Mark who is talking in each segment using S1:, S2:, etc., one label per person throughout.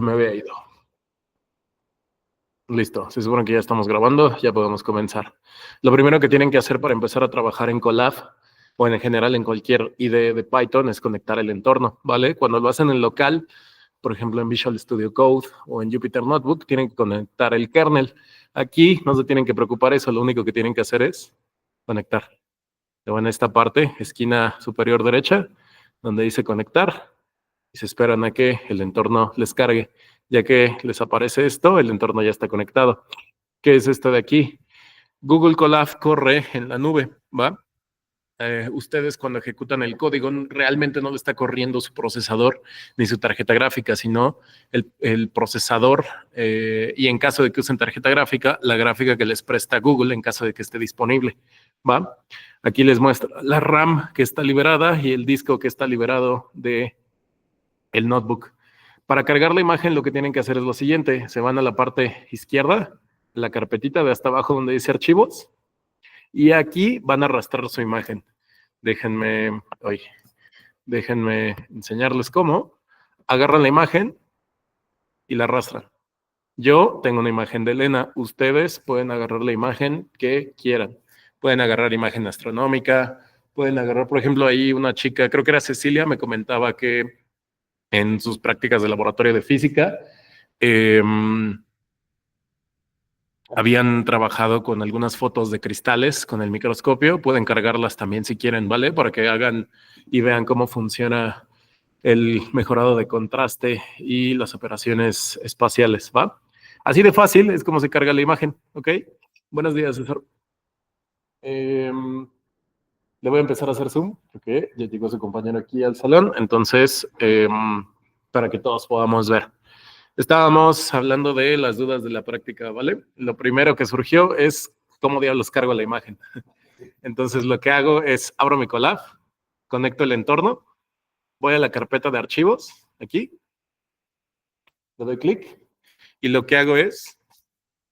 S1: Me había ido. Listo, se supone que ya estamos grabando, ya podemos comenzar. Lo primero que tienen que hacer para empezar a trabajar en Colab o en general en cualquier IDE de Python es conectar el entorno, ¿vale? Cuando lo hacen en local, por ejemplo en Visual Studio Code o en Jupyter Notebook, tienen que conectar el kernel. Aquí no se tienen que preocupar eso, lo único que tienen que hacer es conectar. Luego en esta parte, esquina superior derecha, donde dice conectar, y se esperan a que el entorno les cargue. Ya que les aparece esto, el entorno ya está conectado. ¿Qué es esto de aquí? Google Colab corre en la nube, ¿va? Ustedes cuando ejecutan el código realmente no le está corriendo su procesador ni su tarjeta gráfica, sino el procesador y en caso de que usen tarjeta gráfica, la gráfica que les presta Google en caso de que esté disponible, ¿va? Aquí les muestro la RAM que está liberada y el disco que está liberado de el notebook. Para cargar la imagen lo que tienen que hacer es lo siguiente, se van a la parte izquierda, la carpetita de hasta abajo donde dice archivos, y aquí van a arrastrar su imagen. Déjenme enseñarles cómo. Agarran la imagen y la arrastran. Yo tengo una imagen de Elena, ustedes pueden agarrar la imagen que quieran. Pueden agarrar imagen astronómica, pueden agarrar, por ejemplo, ahí una chica, creo que era Cecilia, me comentaba que en sus prácticas de laboratorio de física, habían trabajado con algunas fotos de cristales con el microscopio. Pueden cargarlas también si quieren, ¿vale? Para que hagan y vean cómo funciona el mejorado de contraste y las operaciones espaciales, ¿va? Así de fácil es como se carga la imagen, ¿ok? Buenos días, César. Le voy a empezar a hacer zoom, porque ya llegó su compañero aquí al salón, entonces, para que todos podamos ver. Estábamos hablando de las dudas de la práctica, ¿vale? Lo primero que surgió es cómo diablos cargo la imagen. Entonces lo que hago es abro mi Colab, conecto el entorno, voy a la carpeta de archivos, aquí, le doy clic y lo que hago es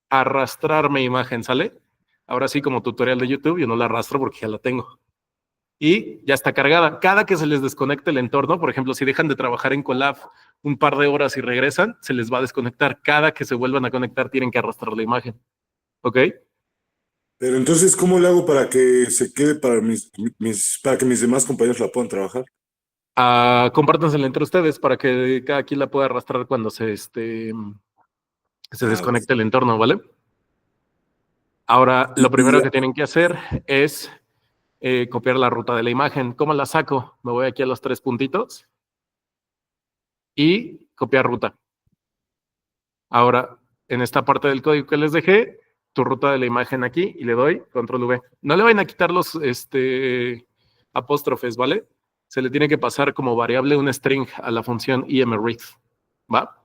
S1: arrastrar mi imagen, ¿sale? Ahora sí, como tutorial de YouTube, yo no la arrastro porque ya la tengo. Y ya está cargada. Cada que se les desconecte el entorno, por ejemplo, si dejan de trabajar en Colab un par de horas y regresan, se les va a desconectar. Cada que se vuelvan a conectar, tienen que arrastrar la imagen. ¿Ok?
S2: Pero entonces, ¿cómo le hago para que se quede para para que mis demás compañeros la puedan trabajar?
S1: Compártansela entre ustedes para que cada quien la pueda arrastrar cuando se
S2: Ok.
S1: desconecte el entorno, ¿vale? Ahora, lo
S2: Y
S1: primero que tienen que hacer es copiar la ruta de la imagen. ¿Cómo la saco? Me voy aquí a los tres puntitos y copiar ruta. Ahora, en esta parte del código que les dejé, tu ruta de la imagen aquí y le doy control V. No le vayan a quitar los apóstrofes, ¿vale? Se le tiene que pasar como variable un string a la función imread, ¿va?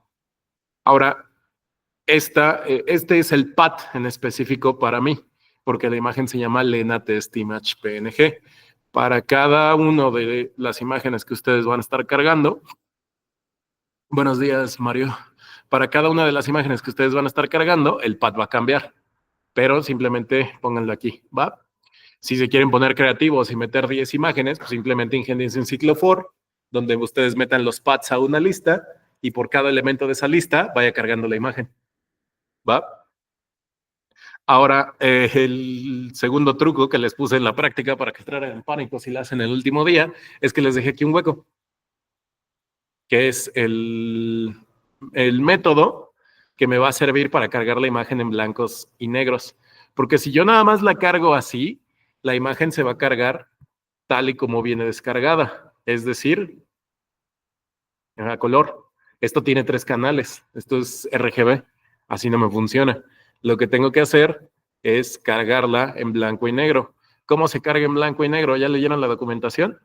S1: Ahora, este es el path en específico para mí, porque la imagen se llama Lena Test Image PNG. Para cada una de las imágenes que ustedes van a estar cargando, buenos días, Mario. Para cada una de las imágenes que ustedes van a estar cargando, el path va a cambiar, pero simplemente pónganlo aquí, ¿va? Si se quieren poner creativos y meter 10 imágenes, pues simplemente ingéniense un ciclo for, donde ustedes metan los paths a una lista y por cada elemento de esa lista vaya cargando la imagen, ¿va? Ahora, el segundo truco que les puse en la práctica para que entraran en pánico si la hacen el último día, es que les dejé aquí un hueco, que es el método que me va a servir para cargar la imagen en blancos y negros. Porque si yo nada más la cargo así, la imagen se va a cargar tal y como viene descargada, es decir, a color. Esto tiene 3 canales, esto es RGB, así no me funciona. Lo que tengo que hacer es cargarla en blanco y negro. ¿Cómo se carga en blanco y negro? ¿Ya leyeron la documentación?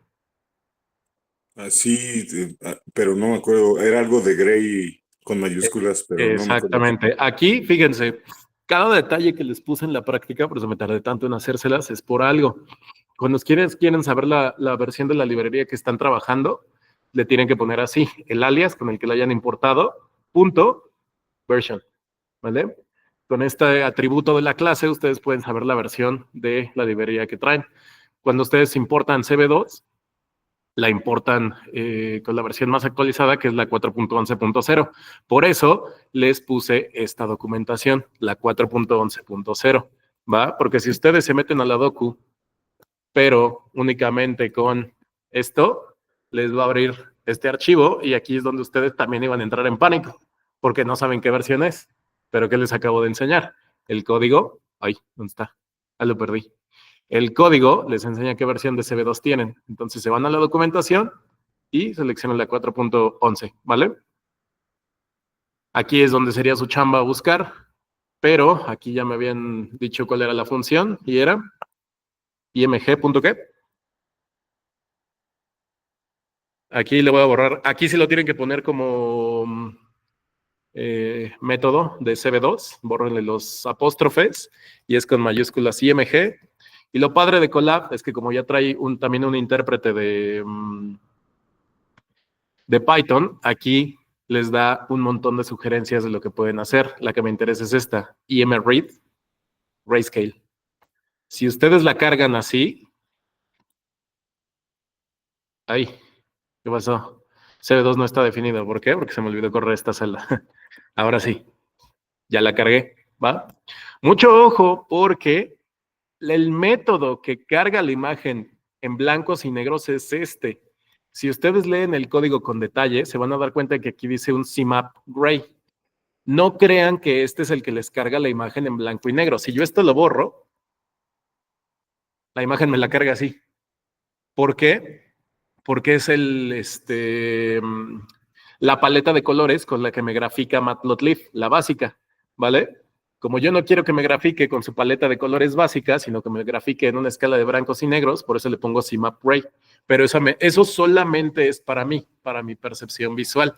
S2: así, pero no me acuerdo. Era algo de Gray con mayúsculas, pero no me acuerdo.
S1: Exactamente. Aquí, fíjense, cada detalle que les puse en la práctica, por eso me tardé tanto en hacérselas, es por algo. Cuando quieren saber la versión de la librería que están trabajando, le tienen que poner así, el alias con el que la hayan importado, punto, version, ¿vale? Con este atributo de la clase, ustedes pueden saber la versión de la librería que traen. Cuando ustedes importan CB2, la importan con la versión más actualizada, que es la 4.11.0. Por eso les puse esta documentación, la 4.11.0, ¿va? Porque si ustedes se meten a la docu, pero únicamente con esto, les va a abrir este archivo y aquí es donde ustedes también iban a entrar en pánico, porque no saben qué versión es. Pero ¿qué les acabo de enseñar? El código, ay, ¿dónde está? Ah, lo perdí. El código les enseña qué versión de CB2 tienen. Entonces se van a la documentación y seleccionan la 4.11, ¿vale? Aquí es donde sería su chamba buscar, pero aquí ya me habían dicho cuál era la función y era img.qué. Aquí le voy a borrar. Aquí sí lo tienen que poner como método de CB2. Bórrenle los apóstrofes y es con mayúsculas IMG. Y lo padre de Colab es que como ya trae también un intérprete de Python, aquí les da un montón de sugerencias de lo que pueden hacer. La que me interesa es esta, imread, grayscale. Si ustedes la cargan así, ay, ¿qué pasó? CB2 no está definido. ¿Por qué? Porque se me olvidó correr esta celda. Ahora sí, ya la cargué, ¿va? Mucho ojo porque el método que carga la imagen en blancos y negros es este. Si ustedes leen el código con detalle, se van a dar cuenta que aquí dice un CMap Gray. No crean que este es el que les carga la imagen en blanco y negro. Si yo esto lo borro, la imagen me la carga así. ¿Por qué? Porque es la paleta de colores con la que me grafica Matplotlib, la básica, ¿vale? Como yo no quiero que me grafique con su paleta de colores básica, sino que me grafique en una escala de blancos y negros, por eso le pongo CMap Gray. Pero eso solamente es para mí, para mi percepción visual.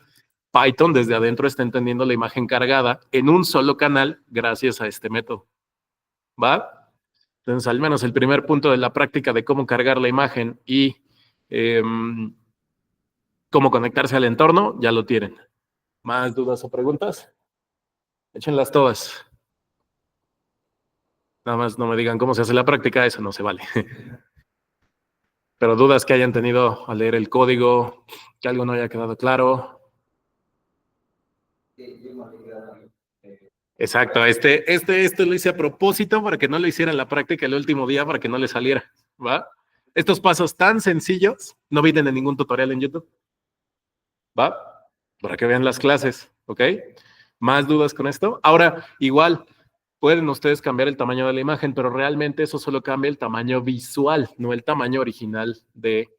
S1: Python desde adentro está entendiendo la imagen cargada en un solo canal gracias a este método. ¿Va? Entonces, al menos el primer punto de la práctica de cómo cargar la imagen y cómo conectarse al entorno, ya lo tienen. ¿Más dudas o preguntas? Échenlas todas. Nada más no me digan cómo se hace la práctica, eso no se vale. Pero dudas que hayan tenido al leer el código, que algo no haya quedado claro. Exacto, este lo hice a propósito para que no lo hicieran la práctica el último día, para que no le saliera, ¿va? Estos pasos tan sencillos no vienen en ningún tutorial en YouTube, ¿va? Para que vean las clases, ¿ok? ¿Más dudas con esto? Ahora, igual, pueden ustedes cambiar el tamaño de la imagen, pero realmente eso solo cambia el tamaño visual, no el tamaño original de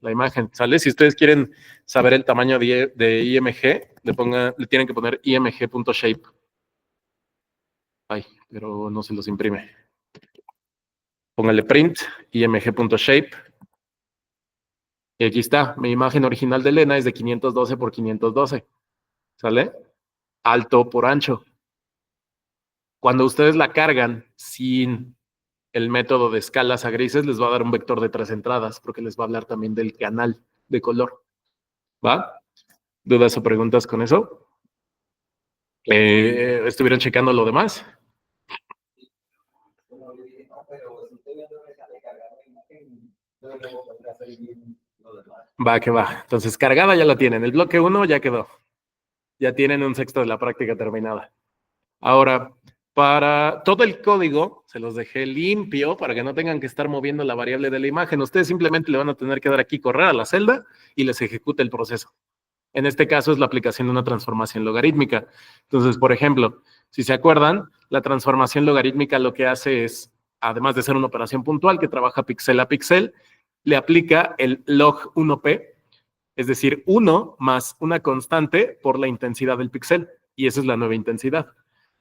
S1: la imagen, ¿sale? Si ustedes quieren saber el tamaño de IMG, le tienen que poner img.shape. Ay, pero no se los imprime. Póngale print, img.shape. Y aquí está, mi imagen original de Elena es de 512 por 512. ¿Sale? Alto por ancho. Cuando ustedes la cargan sin el método de escalas a grises, les va a dar un vector de 3 entradas, porque les va a hablar también del canal de color. ¿Va? ¿Dudas o preguntas con eso? ¿Estuvieron checando lo demás? Va, que va. Entonces, cargada ya la tienen. El bloque 1 ya quedó. Ya tienen un sexto de la práctica terminada. Ahora, para todo el código, se los dejé limpio para que no tengan que estar moviendo la variable de la imagen. Ustedes simplemente le van a tener que dar aquí, correr a la celda y les ejecuta el proceso. En este caso es la aplicación de una transformación logarítmica. Entonces, por ejemplo, si se acuerdan, la transformación logarítmica lo que hace es, además de ser una operación puntual que trabaja píxel a píxel, le aplica el log 1p, es decir, 1 más una constante por la intensidad del píxel. Y esa es la nueva intensidad.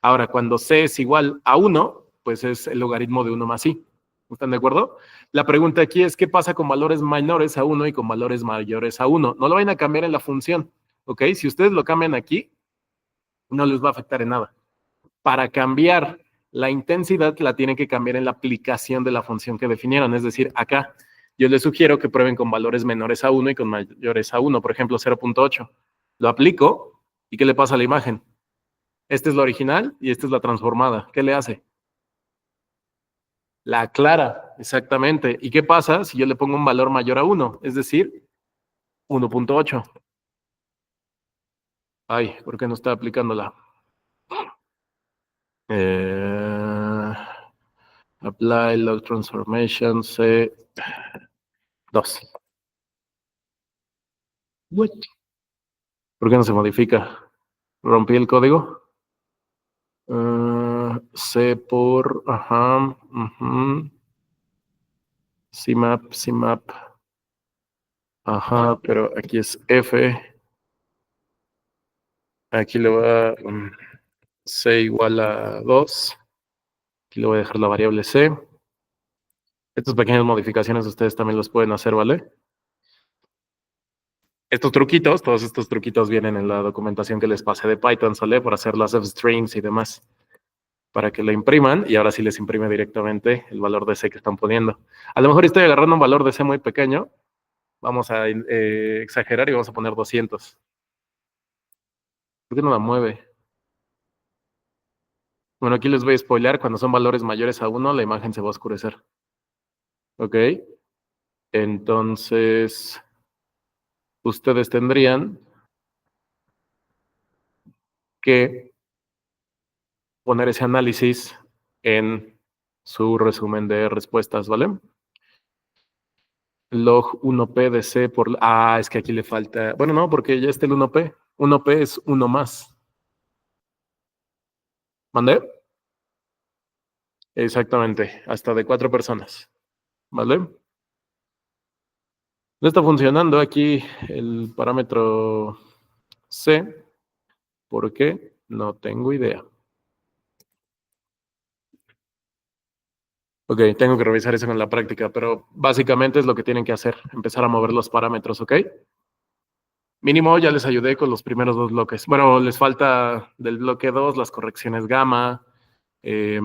S1: Ahora, cuando c es igual a 1, pues es el logaritmo de 1 más i. ¿Están de acuerdo? La pregunta aquí es, ¿qué pasa con valores menores a 1 y con valores mayores a 1? No lo vayan a cambiar en la función, ¿ok? Si ustedes lo cambian aquí, no les va a afectar en nada. Para cambiar la intensidad, la tienen que cambiar en la aplicación de la función que definieron, es decir, acá. Yo les sugiero que prueben con valores menores a 1 y con mayores a 1, por ejemplo, 0.8. Lo aplico, ¿y qué le pasa a la imagen? Esta es la original y esta es la transformada. ¿Qué le hace? La aclara, exactamente. ¿Y qué pasa si yo le pongo un valor mayor a 1? Es decir, 1.8. Ay, ¿por qué no está aplicándola? Apply log transformation C2. What? ¿Por qué no se modifica? ¿Rompí el código? C por, ajá, CMap, CMap, ajá, pero aquí es F, aquí le va C igual a 2, aquí le voy a dejar la variable C. Estas pequeñas modificaciones ustedes también los pueden hacer, ¿vale? Estos truquitos, todos estos truquitos vienen en la documentación que les pasé de Python, ¿sale? Por hacer las f-strings y demás, para que la impriman y ahora sí les imprime directamente el valor de C que están poniendo. A lo mejor estoy agarrando un valor de C muy pequeño, vamos a exagerar y vamos a poner 200. ¿Por qué no la mueve? Bueno, aquí les voy a spoilear, cuando son valores mayores a 1, la imagen se va a oscurecer. ¿Ok? Entonces, ustedes tendrían que poner ese análisis en su resumen de respuestas, ¿vale? Log 1P de C por... Ah, es que aquí le falta... Bueno, no, porque ya está el 1P. 1P es uno más. ¿Mandé? Exactamente, hasta de 4 personas, ¿vale? No está funcionando aquí el parámetro C. ¿Por qué? No tengo idea. Ok, tengo que revisar eso en la práctica, pero básicamente es lo que tienen que hacer, empezar a mover los parámetros, ¿ok? Mínimo ya les ayudé con los primeros dos bloques. Bueno, les falta del bloque 2 las correcciones gamma. ¿Qué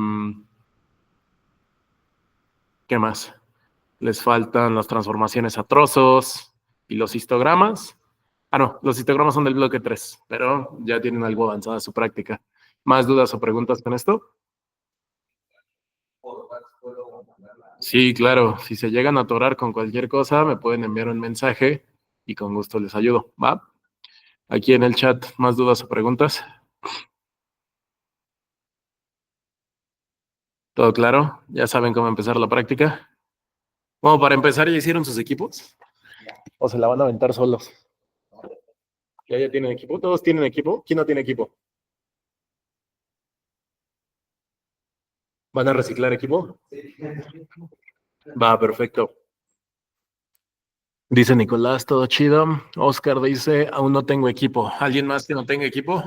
S1: más? Les faltan las transformaciones a trozos y los histogramas. Ah, no, los histogramas son del bloque 3, pero ya tienen algo avanzada su práctica. ¿Más dudas o preguntas con esto? Sí, claro. Si se llegan a atorar con cualquier cosa, me pueden enviar un mensaje y con gusto les ayudo. ¿Va? Aquí en el chat, ¿más dudas o preguntas? ¿Todo claro? ¿Ya saben cómo empezar la práctica? Bueno, para empezar, ¿ya hicieron sus equipos? ¿O se la van a aventar solos? ¿Ya tienen equipo? ¿Todos tienen equipo? ¿Quién no tiene equipo? ¿Van a reciclar equipo? Va, perfecto. Dice Nicolás, todo chido. Oscar dice, aún no tengo equipo. ¿Alguien más que no tenga equipo?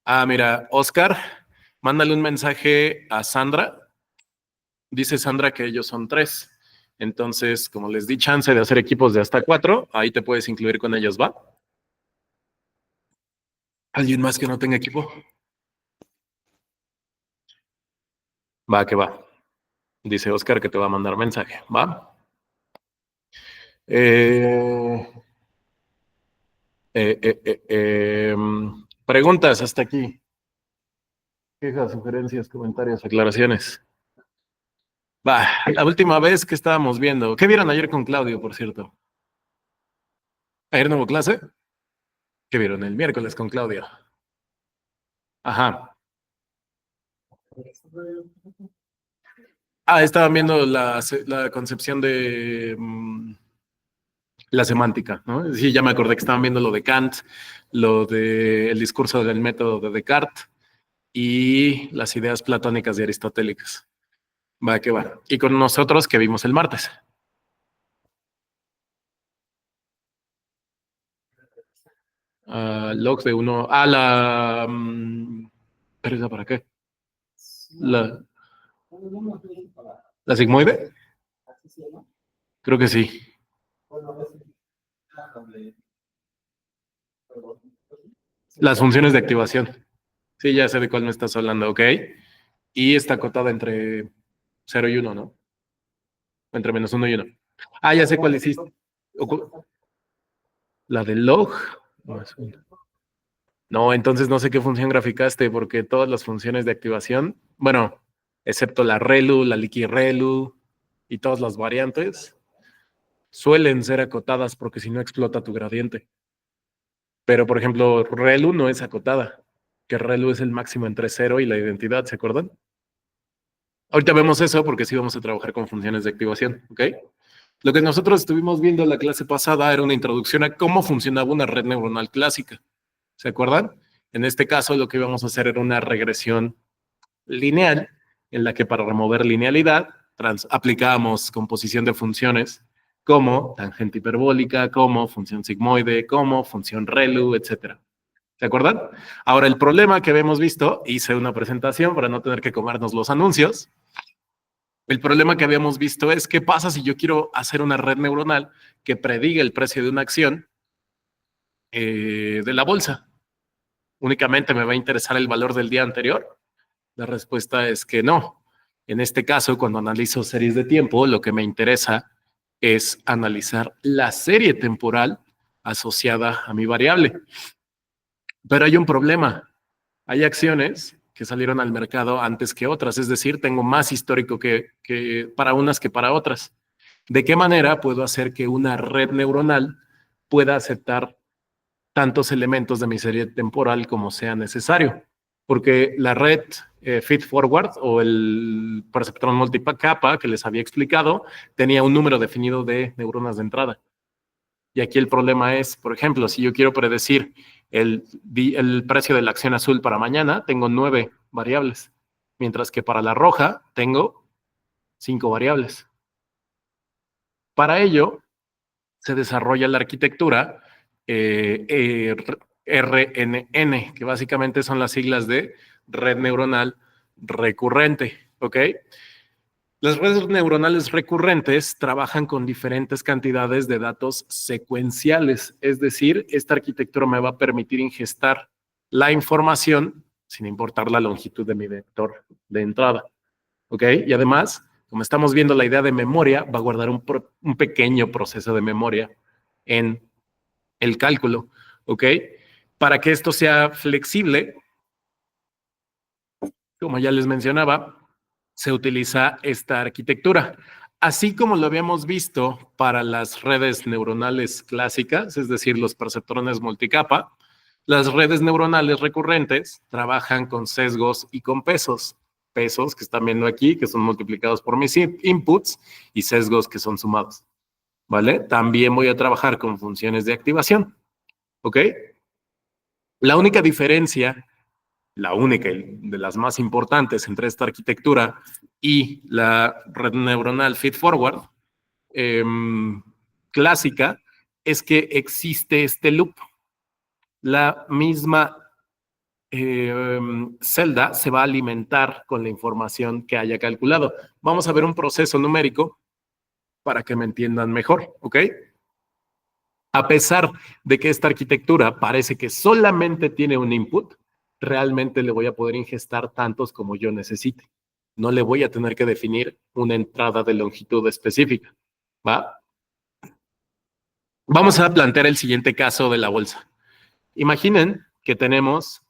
S1: Ah, mira, Oscar, mándale un mensaje a Sandra. Dice Sandra que ellos son 3. Entonces, como les di chance de hacer equipos de hasta 4, ahí te puedes incluir con ellos, ¿va? ¿Alguien más que no tenga equipo? Va, que va. Dice Oscar que te va a mandar mensaje, ¿va? Preguntas hasta aquí. Quejas, sugerencias, comentarios, aclaraciones. Va, la última vez que estábamos viendo. ¿Qué vieron ayer con Claudio, por cierto? ¿Ayer no hubo clase? ¿Qué vieron el miércoles con Claudio? Ajá. Ah, estaban viendo la concepción de la semántica, ¿no? Sí, ya me acordé que estaban viendo lo de Kant, lo del discurso del método de Descartes y las ideas platónicas y aristotélicas. Va, que va. Y con nosotros que vimos el martes. Logs de uno. ¿Pero esa para qué? La, ¿La sigmoide? Creo que sí. Las funciones de activación. Sí, ya sé de cuál me estás hablando, ok. Y está acotada entre 0 y 1, ¿no? Entre -1 y 1. Ah, ya sé cuál hiciste. La del log. No, entonces no sé qué función graficaste, porque todas las funciones de activación, bueno, excepto la ReLU, la Liquid ReLU y todas las variantes, suelen ser acotadas porque si no explota tu gradiente. Pero, por ejemplo, ReLU no es acotada, que ReLU es el máximo entre 0 y la identidad, ¿se acuerdan? Ahorita vemos eso porque sí vamos a trabajar con funciones de activación, ¿ok? Lo que nosotros estuvimos viendo en la clase pasada era una introducción a cómo funcionaba una red neuronal clásica, ¿se acuerdan? En este caso, lo que íbamos a hacer era una regresión lineal, en la que para remover linealidad aplicábamos composición de funciones como tangente hiperbólica, como función sigmoide, como función ReLU, etcétera. ¿Se acuerdan? Ahora, el problema que habíamos visto, hice una presentación para no tener que comernos los anuncios. El problema que habíamos visto es qué pasa si yo quiero hacer una red neuronal que prediga el precio de una acción de la bolsa. ¿Únicamente me va a interesar el valor del día anterior? La respuesta es que no. En este caso, cuando analizo series de tiempo, lo que me interesa es analizar la serie temporal asociada a mi variable. Pero hay un problema. Hay acciones que salieron al mercado antes que otras, es decir, tengo más histórico que para unas que para otras. ¿De qué manera puedo hacer que una red neuronal pueda aceptar tantos elementos de mi serie temporal como sea necesario? Porque la red feed forward o el perceptrón multicapa que les había explicado tenía un número definido de neuronas de entrada. Y aquí el problema es, por ejemplo, si yo quiero predecir el precio de la acción azul para mañana, tengo 9 variables, mientras que para la roja tengo 5 variables. Para ello, se desarrolla la arquitectura RNN, que básicamente son las siglas de red neuronal recurrente, ¿ok? Las redes neuronales recurrentes trabajan con diferentes cantidades de datos secuenciales, es decir, esta arquitectura me va a permitir ingestar la información sin importar la longitud de mi vector de entrada, ¿ok? Y además, como estamos viendo la idea de memoria, va a guardar un pequeño proceso de memoria en el cálculo, ¿ok? Para que esto sea flexible, como ya les mencionaba, se utiliza esta arquitectura. Así como lo habíamos visto para las redes neuronales clásicas, es decir, los perceptrones multicapa, las redes neuronales recurrentes trabajan con sesgos y con pesos. Pesos que están viendo aquí, que son multiplicados por mis inputs, y sesgos que son sumados. ¿Vale? También voy a trabajar con funciones de activación. ¿Ok? La única diferencia, la única de las más importantes entre esta arquitectura y la red neuronal feed-forward clásica es que existe este loop. La misma celda se va a alimentar con la información que haya calculado. Vamos a ver un proceso numérico para que me entiendan mejor, ¿ok? A pesar de que esta arquitectura parece que solamente tiene un input, realmente le voy a poder ingestar tantos como yo necesite. No le voy a tener que definir una entrada de longitud específica, ¿va? Vamos a plantear el siguiente caso de la bolsa. Imaginen que tenemos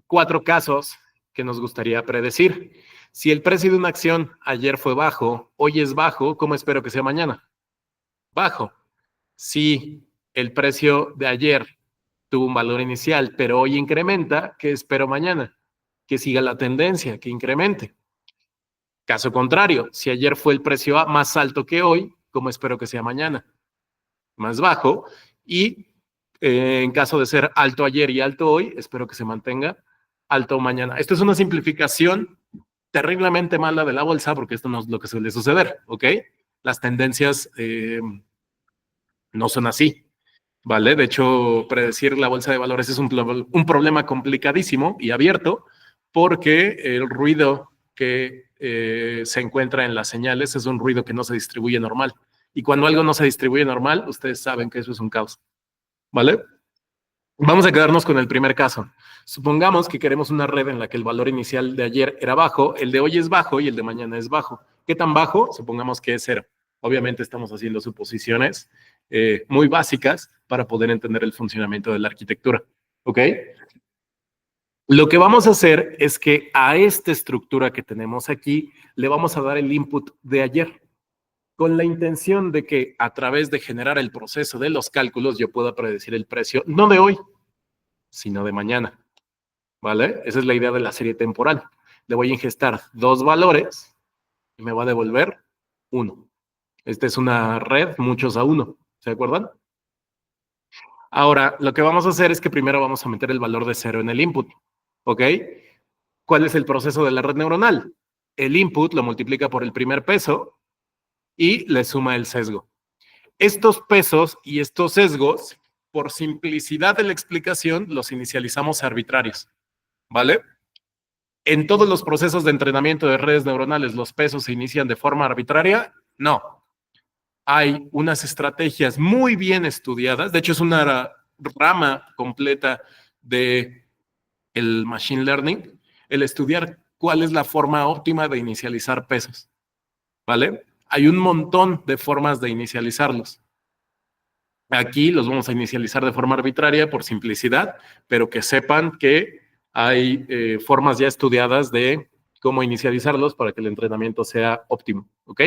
S1: 4 casos que nos gustaría predecir. Si el precio de una acción ayer fue bajo, hoy es bajo, ¿cómo espero que sea mañana? Bajo. Si el precio de ayer tuvo un valor inicial, pero hoy incrementa, ¿qué espero mañana? Que siga la tendencia, que incremente. Caso contrario, si ayer fue el precio más alto que hoy, ¿cómo espero que sea mañana? Más bajo. Y en caso de ser alto ayer y alto hoy, espero que se mantenga alto mañana. Esto es una simplificación terriblemente mala de la bolsa porque esto no es lo que suele suceder, ¿ok? Las tendencias no son así. ¿Vale? De hecho, predecir la bolsa de valores es un problema complicadísimo y abierto porque el ruido que se encuentra en las señales es un ruido que no se distribuye normal. Y cuando algo no se distribuye normal, ustedes saben que eso es un caos. ¿Vale? Vamos a quedarnos con el primer caso. Supongamos que queremos una red en la que el valor inicial de ayer era bajo, el de hoy es bajo y el de mañana es bajo. ¿Qué tan bajo? Supongamos que es 0. Obviamente estamos haciendo suposiciones muy básicas para poder entender el funcionamiento de la arquitectura. ¿Ok? Lo que vamos a hacer es que a esta estructura que tenemos aquí le vamos a dar el input de ayer, con la intención de que a través de generar el proceso de los cálculos yo pueda predecir el precio, no de hoy, sino de mañana. ¿Vale? Esa es la idea de la serie temporal. Le voy a ingestar 2 valores y me va a devolver 1. Esta es una red, muchos a 1. ¿Se acuerdan? Ahora, lo que vamos a hacer es que primero vamos a meter el valor de 0 en el input. ¿Ok? ¿Cuál es el proceso de la red neuronal? El input lo multiplica por el primer peso y le suma el sesgo. Estos pesos y estos sesgos, por simplicidad de la explicación, los inicializamos arbitrarios. ¿Vale? ¿En todos los procesos de entrenamiento de redes neuronales los pesos se inician de forma arbitraria? No. Hay unas estrategias muy bien estudiadas. De hecho, es una rama completa de el machine learning, el estudiar cuál es la forma óptima de inicializar pesos. ¿Vale? Hay un montón de formas de inicializarlos. Aquí los vamos a inicializar de forma arbitraria por simplicidad, pero que sepan que hay formas ya estudiadas de cómo inicializarlos para que el entrenamiento sea óptimo, ¿ok?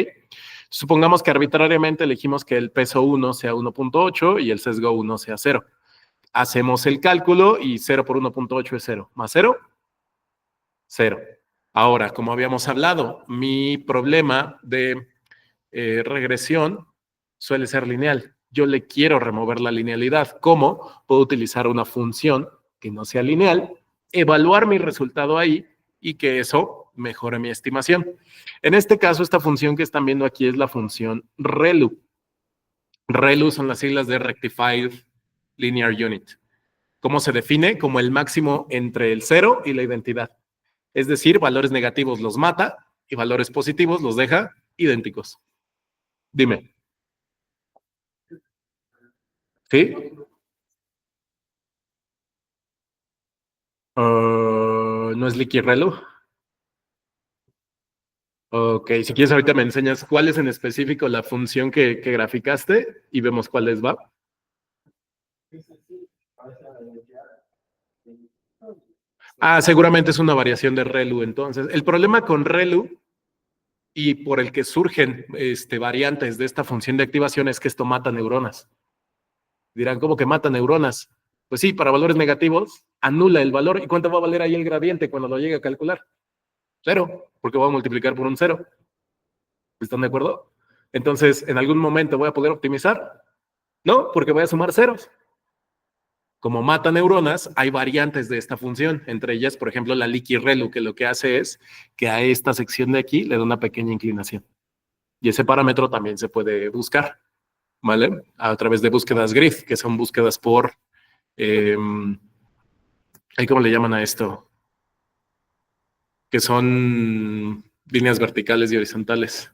S1: Supongamos que arbitrariamente elegimos que el peso 1 sea 1.8 y el sesgo 1 sea 0. Hacemos el cálculo y 0 por 1.8 es 0. ¿Más 0? 0. Ahora, como habíamos hablado, mi problema de regresión suele ser lineal. Yo le quiero remover la linealidad. ¿Cómo? Puedo utilizar una función que no sea lineal, evaluar mi resultado ahí y que eso mejore mi estimación. En este caso, esta función que están viendo aquí es la función ReLU. ReLU son las siglas de Rectified Linear Unit. ¿Cómo se define? Como el máximo entre el 0 y la identidad. Es decir, valores negativos los mata y valores positivos los deja idénticos. Dime. ¿Sí? ¿No es Licky Relu? Ok, si quieres ahorita me enseñas cuál es en específico la función que graficaste y vemos cuáles va. Seguramente es una variación de ReLU entonces. El problema con ReLU y por el que surgen variantes de esta función de activación es que esto mata neuronas. Dirán, ¿cómo que mata neuronas? Pues sí, para valores negativos, anula el valor. ¿Y cuánto va a valer ahí el gradiente cuando lo llegue a calcular? 0, porque voy a multiplicar por un 0. ¿Están de acuerdo? Entonces, ¿en algún momento voy a poder optimizar? No, porque voy a sumar ceros. Como mata neuronas, hay variantes de esta función. Entre ellas, por ejemplo, la Licky Relu, que lo que hace es que a esta sección de aquí le da una pequeña inclinación. Y ese parámetro también se puede buscar, ¿vale? A través de búsquedas grid, que son búsquedas por... ¿cómo le llaman a esto? Que son líneas verticales y horizontales.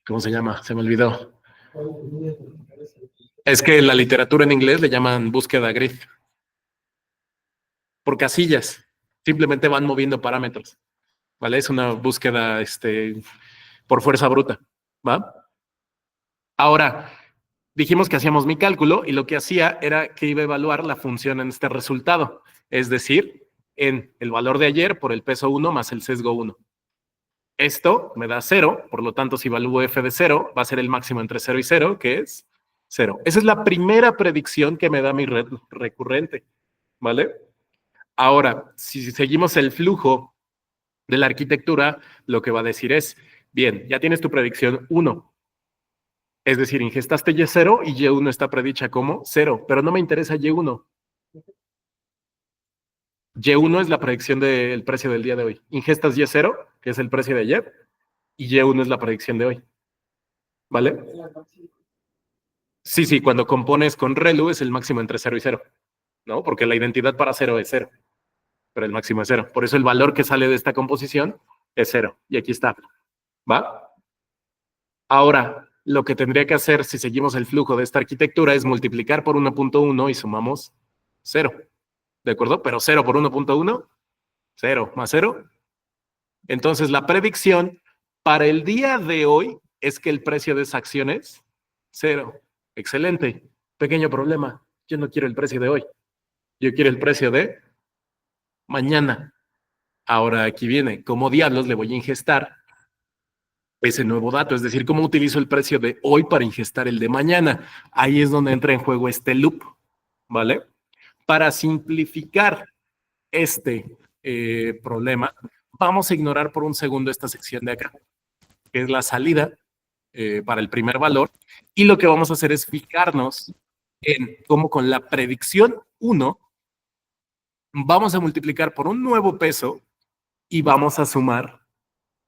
S1: ¿Cómo se llama? Se me olvidó. Es que en la literatura en inglés le llaman búsqueda grid. Por casillas. Simplemente van moviendo parámetros. ¿Vale? Es una búsqueda por fuerza bruta. ¿Va? Ahora, dijimos que hacíamos mi cálculo y lo que hacía era que iba a evaluar la función en este resultado. Es decir, en el valor de ayer por el peso 1 más el sesgo 1. Esto me da 0, por lo tanto, si evalúo f de 0, va a ser el máximo entre 0 y 0, que es 0. Esa es la primera predicción que me da mi red recurrente, ¿vale? Ahora, si seguimos el flujo de la arquitectura, lo que va a decir es, bien, ya tienes tu predicción 1. Es decir, ingestaste Y0 y Y1 está predicha como 0, pero no me interesa Y1. Y1 es la predicción del precio del día de hoy. Ingestas Y0, que es el precio de ayer, y Y1 es la predicción de hoy. ¿Vale? Sí, cuando compones con ReLU es el máximo entre 0 y 0, ¿no? Porque la identidad para 0 es 0, pero el máximo es 0. Por eso el valor que sale de esta composición es 0. Y aquí está. ¿Va? Ahora, lo que tendría que hacer si seguimos el flujo de esta arquitectura es multiplicar por 1.1 y sumamos 0. ¿De acuerdo? Pero 0 por 1.1, 0 más 0. Entonces, la predicción para el día de hoy es que el precio de esa acción es 0. Excelente. Pequeño problema. Yo no quiero el precio de hoy. Yo quiero el precio de mañana. Ahora aquí viene, ¿cómo diablos le voy a ingestar ese nuevo dato? Es decir, ¿cómo utilizo el precio de hoy para ingestar el de mañana? Ahí es donde entra en juego este loop, ¿vale? Para simplificar este problema, vamos a ignorar por un segundo esta sección de acá, que es la salida para el primer valor, y lo que vamos a hacer es fijarnos en cómo con la predicción 1 vamos a multiplicar por un nuevo peso y vamos a sumar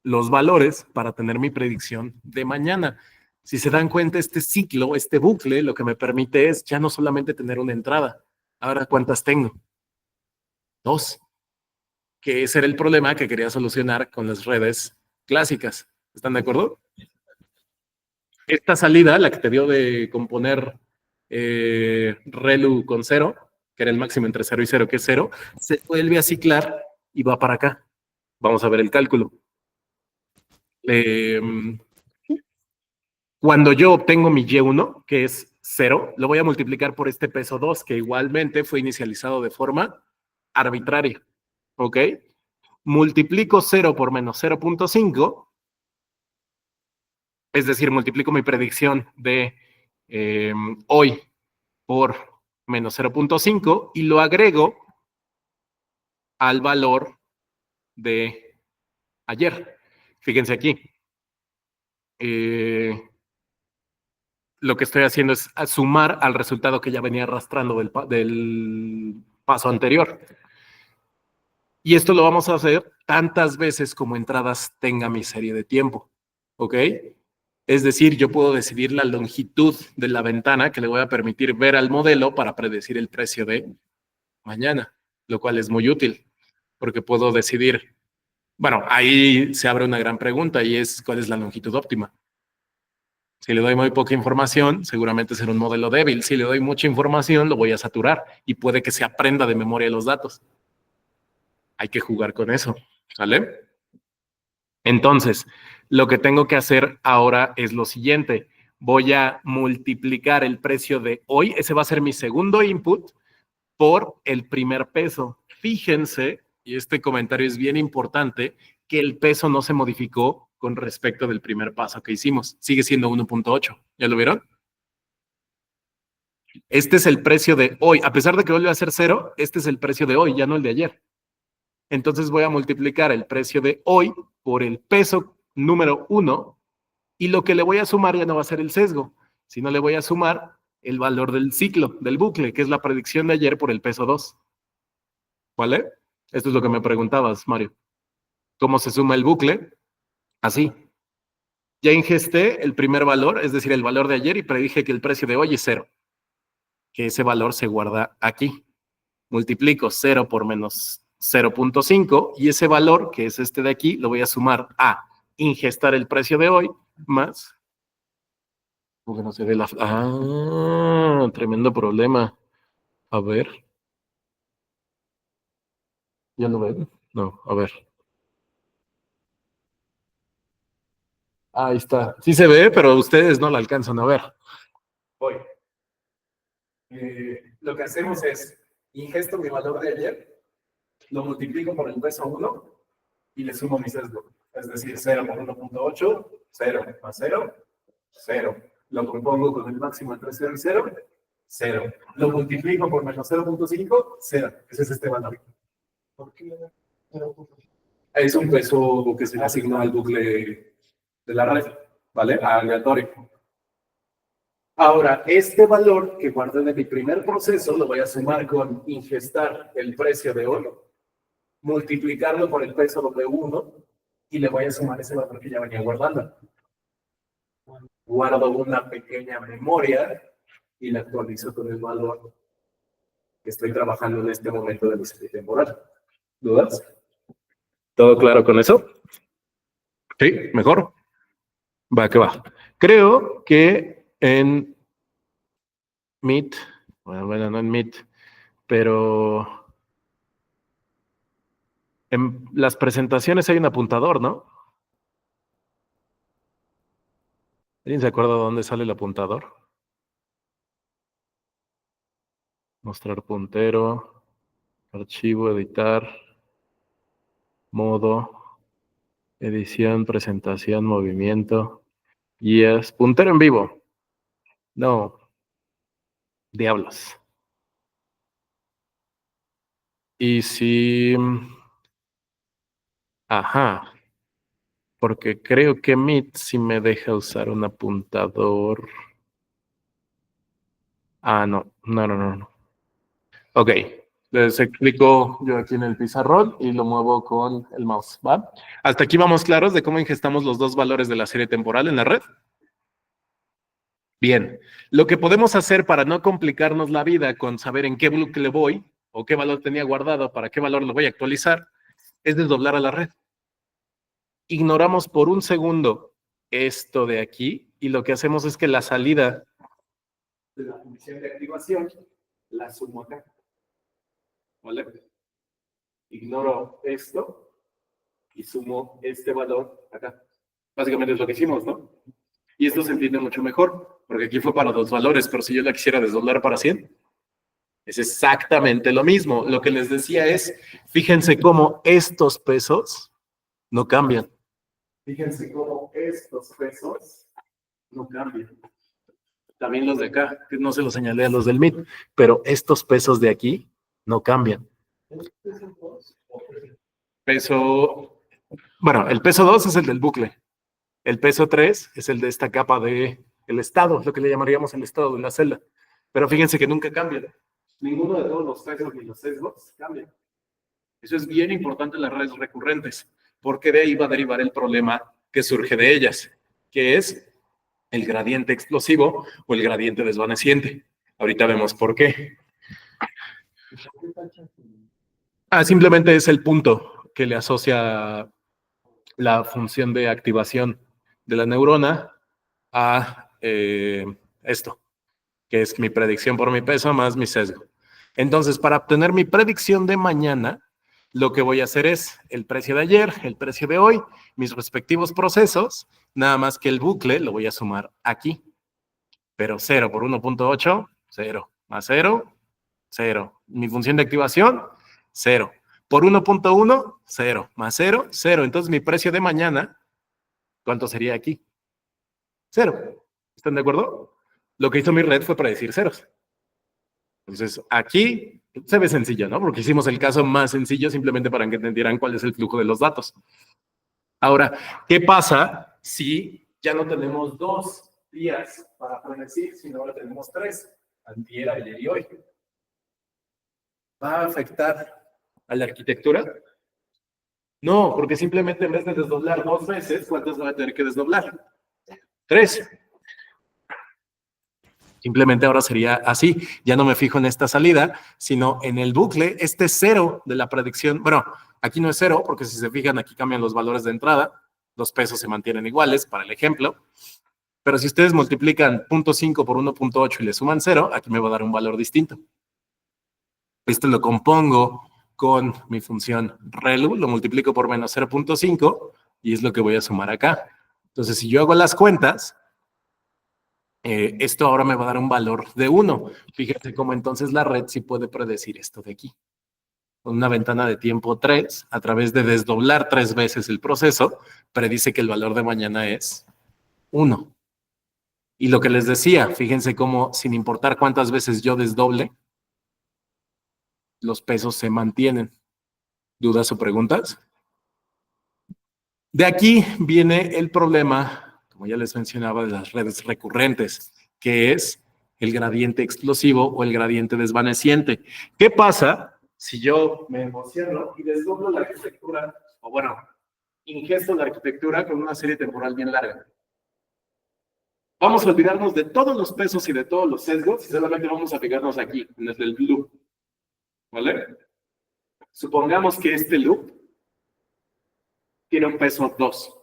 S1: los valores para tener mi predicción de mañana. Si se dan cuenta, este ciclo, este bucle, lo que me permite es ya no solamente tener una entrada. Ahora, ¿cuántas tengo? 2. Que ese era el problema que quería solucionar con las redes clásicas. ¿Están de acuerdo? Esta salida, la que te dio de componer ReLU con 0, que era el máximo entre 0 y 0, que es 0, se vuelve a ciclar y va para acá. Vamos a ver el cálculo. Cuando yo obtengo mi Y1, que es 0, lo voy a multiplicar por este peso 2, que igualmente fue inicializado de forma arbitraria. ¿Ok? Multiplico 0 por menos 0.5, es decir, multiplico mi predicción de hoy por menos 0.5 y lo agrego al valor de ayer. Fíjense aquí. Lo que estoy haciendo es sumar al resultado que ya venía arrastrando del paso anterior. Y esto lo vamos a hacer tantas veces como entradas tenga mi serie de tiempo. ¿Ok? Es decir, yo puedo decidir la longitud de la ventana que le voy a permitir ver al modelo para predecir el precio de mañana, lo cual es muy útil, porque puedo decidir, bueno, ahí se abre una gran pregunta y es ¿cuál es la longitud óptima? Si le doy muy poca información, seguramente será un modelo débil. Si le doy mucha información, lo voy a saturar y puede que se aprenda de memoria los datos. Hay que jugar con eso, ¿vale? Entonces, lo que tengo que hacer ahora es lo siguiente. Voy a multiplicar el precio de hoy, ese va a ser mi segundo input, por el primer peso. Fíjense, y este comentario es bien importante, que el peso no se modificó con respecto del primer paso que hicimos. Sigue siendo 1.8. ¿Ya lo vieron? Este es el precio de hoy. A pesar de que vuelve a ser 0, este es el precio de hoy, ya no el de ayer. Entonces voy a multiplicar el precio de hoy por el peso número 1 y lo que le voy a sumar ya no va a ser el sesgo, sino le voy a sumar el valor del ciclo, del bucle, que es la predicción de ayer por el peso 2. ¿Vale? Esto es lo que me preguntabas, Mario. ¿Cómo se suma el bucle? Así. Ya ingesté el primer valor, es decir, el valor de ayer, y predije que el precio de hoy es 0. Que ese valor se guarda aquí. Multiplico 0 por menos 0.5 y ese valor, que es este de aquí, lo voy a sumar a ingestar el precio de hoy más... Porque no se ve la... Ah, tremendo problema. A ver. ¿Ya lo ven? No, a ver. Ahí está. Sí se ve, pero ustedes no la alcanzan a ver. Voy. Lo que hacemos es, ingesto mi valor de ayer, lo multiplico por el peso 1 y le sumo mi sesgo. Es decir, 0 por 1.8, 0 más 0, 0. Lo compongo con el máximo entre 0 y 0, 0. Lo multiplico por menos 0.5, 0. Ese es este valor. ¿Por qué 0.5? Es un peso que se le asigna al bucle de la red, ¿vale? Aleatorio. Ahora, este valor que guardé de mi primer proceso lo voy a sumar con ingestar el precio de hoy, multiplicarlo por el peso W1 y le voy a sumar ese valor que ya venía guardando. Guardo una pequeña memoria y la actualizo con el valor que estoy trabajando en este momento de mi serie temporal. ¿Dudas? ¿Todo claro con eso? Sí, mejor. Va, que va. Creo que en Meet, bueno, no en Meet, pero en las presentaciones hay un apuntador, ¿no? ¿Alguien se acuerda de dónde sale el apuntador? Mostrar puntero, archivo, editar, modo, edición, presentación, movimiento, guías, puntero en vivo. No, diablos. Y si... Ajá, porque creo que Meet sí me deja usar un apuntador. Ah, no. Ok, les explico yo aquí en el pizarrón y lo muevo con el mouse, ¿va? Hasta aquí vamos claros de cómo ingestamos los dos valores de la serie temporal en la red. Bien, lo que podemos hacer para no complicarnos la vida con saber en qué bloque le voy o qué valor tenía guardado, para qué valor lo voy a actualizar, es desdoblar a la red. Ignoramos por un segundo esto de aquí y lo que hacemos es que la salida de la función de activación la sumo acá. ¿Vale? Ignoro esto y sumo este valor acá. Básicamente es lo que hicimos, ¿no? Y esto se entiende mucho mejor, porque aquí fue para dos valores, pero si yo la quisiera desdoblar para 100, es exactamente lo mismo. Lo que les decía es, fíjense cómo estos pesos no cambian. Fíjense cómo estos pesos no cambian. También los de acá, que no se los señalé a los del MIT, pero estos pesos de aquí no cambian. Peso, bueno, el peso 2 es el del bucle. El peso 3 es el de esta capa de el estado, lo que le llamaríamos el estado de la celda. Pero fíjense que nunca cambian. Ninguno de todos los pesos ni los sesgos cambian. Eso es bien importante en las redes recurrentes, porque de ahí va a derivar el problema que surge de ellas, que es el gradiente explosivo o el gradiente desvaneciente. Ahorita vemos por qué. Simplemente es el punto que le asocia la función de activación de la neurona a esto, que es mi predicción por mi peso más mi sesgo. Entonces, para obtener mi predicción de mañana, lo que voy a hacer es el precio de ayer, el precio de hoy, mis respectivos procesos, nada más que el bucle lo voy a sumar aquí. Pero 0 por 1.8, 0. Más 0, 0. Mi función de activación, 0. Por 1.1, 0. Más 0, 0. Entonces mi precio de mañana, ¿cuánto sería aquí? 0. ¿Están de acuerdo? Lo que hizo mi red fue predecir ceros. Entonces aquí se ve sencillo, ¿no? Porque hicimos el caso más sencillo simplemente para que entendieran cuál es el flujo de los datos. Ahora, ¿qué pasa si ya no tenemos 2 días para predecir, sino ahora tenemos 3? Antier, ayer y hoy. ¿Va a afectar a la arquitectura? No, porque simplemente en vez de desdoblar 2 veces, ¿cuántas va a tener que desdoblar? 3. Simplemente ahora sería así. Ya no me fijo en esta salida, sino en el bucle, este 0 de la predicción. Bueno, aquí no es 0, porque si se fijan, aquí cambian los valores de entrada. Los pesos se mantienen iguales, para el ejemplo. Pero si ustedes multiplican 0.5 por 1.8 y le suman 0, aquí me va a dar un valor distinto. Esto lo compongo con mi función ReLU, lo multiplico por menos 0.5 y es lo que voy a sumar acá. Entonces, si yo hago las cuentas, esto ahora me va a dar un valor de 1. Fíjense cómo entonces la red sí puede predecir esto de aquí. Con una ventana de tiempo 3, a través de desdoblar 3 veces el proceso, predice que el valor de mañana es 1. Y lo que les decía, fíjense cómo sin importar cuántas veces yo desdoble, los pesos se mantienen. ¿Dudas o preguntas? De aquí viene el problema, como ya les mencionaba, de las redes recurrentes, que es el gradiente explosivo o el gradiente desvaneciente. ¿Qué pasa si yo me emociono y desdoblo la arquitectura, o bueno, ingesto la arquitectura con una serie temporal bien larga? Vamos a olvidarnos de todos los pesos y de todos los sesgos y solamente vamos a fijarnos aquí, en el del loop. ¿Vale? Supongamos que este loop tiene un peso 2.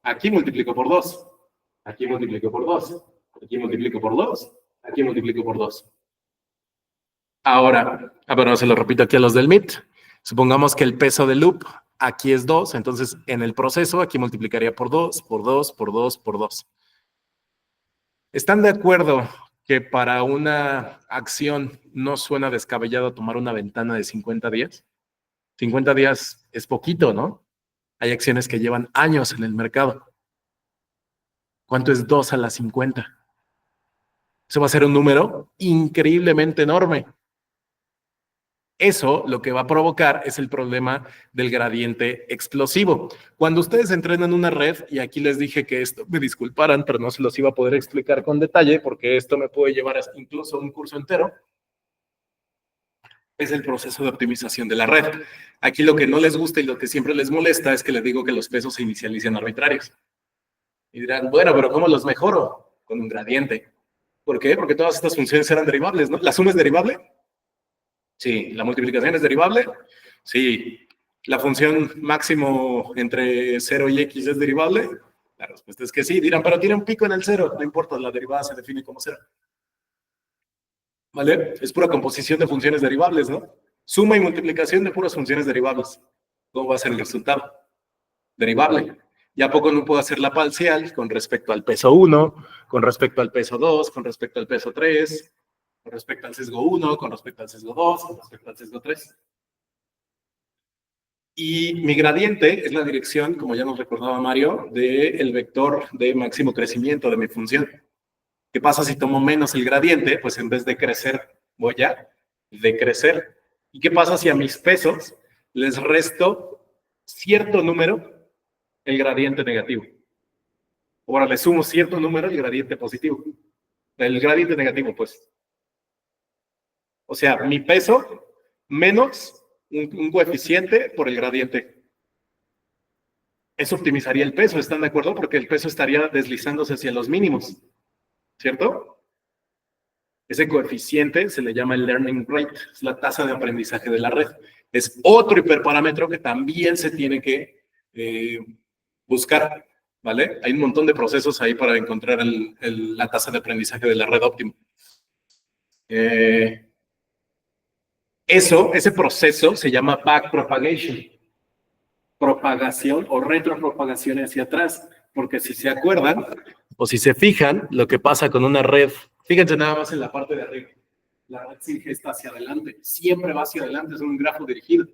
S1: Aquí multiplico por 2. Aquí multiplico por 2. Aquí multiplico por 2. Aquí multiplico por 2. Ahora, bueno, se lo repito aquí a los del MIT. Supongamos que el peso del loop aquí es 2, entonces en el proceso aquí multiplicaría por 2, por 2, por 2, por 2. ¿Están de acuerdo que para una acción no suena descabellado tomar una ventana de 50 días. 50 días es poquito, ¿no? Hay acciones que llevan años en el mercado. ¿Cuánto es 2 a la 50? Eso va a ser un número increíblemente enorme. Eso lo que va a provocar es el problema del gradiente explosivo. Cuando ustedes entrenan una red, y aquí les dije que esto, me disculparan, pero no se los iba a poder explicar con detalle, porque esto me puede llevar incluso a un curso entero, es el proceso de optimización de la red. Aquí lo que no les gusta y lo que siempre les molesta es que les digo que los pesos se inicialicen arbitrarios. Y dirán, bueno, pero ¿cómo los mejoro? Con un gradiente. ¿Por qué? Porque todas estas funciones eran derivables, ¿no? ¿La suma es derivable? Sí. ¿La multiplicación es derivable? Sí. ¿La función máximo entre 0 y x es derivable? La respuesta es que sí. Dirán, pero tiene un pico en el 0. No importa, la derivada se define como 0. ¿Vale? Es pura composición de funciones derivables, ¿no? Suma y multiplicación de puras funciones derivables. ¿Cómo va a ser el resultado? Derivable. ¿Y a poco no puedo hacer la parcial con respecto al peso 1, con respecto al peso 2, con respecto al peso 3, con respecto al sesgo 1, con respecto al sesgo 2, con respecto al sesgo 3? Y mi gradiente es la dirección, como ya nos recordaba Mario, del vector de máximo crecimiento de mi función. ¿Qué pasa si tomo menos el gradiente? Pues en vez de crecer, voy a decrecer. ¿Y qué pasa si a mis pesos les resto cierto número el gradiente negativo? Ahora le sumo cierto número el gradiente positivo. El gradiente negativo, pues. O sea, mi peso menos un coeficiente por el gradiente. Eso optimizaría el peso, ¿están de acuerdo? Porque el peso estaría deslizándose hacia los mínimos, ¿cierto? Ese coeficiente se le llama el learning rate, es la tasa de aprendizaje de la red. Es otro hiperparámetro que también se tiene que buscar, ¿vale? Hay un montón de procesos ahí para encontrar la tasa de aprendizaje de la red óptima. Ese proceso se llama backpropagation, propagación o retropropagación hacia atrás, porque si se acuerdan o si se fijan, lo que pasa con una red, fíjense nada más en la parte de arriba, la red sin gesta hacia adelante, siempre va hacia adelante, es un grafo dirigido.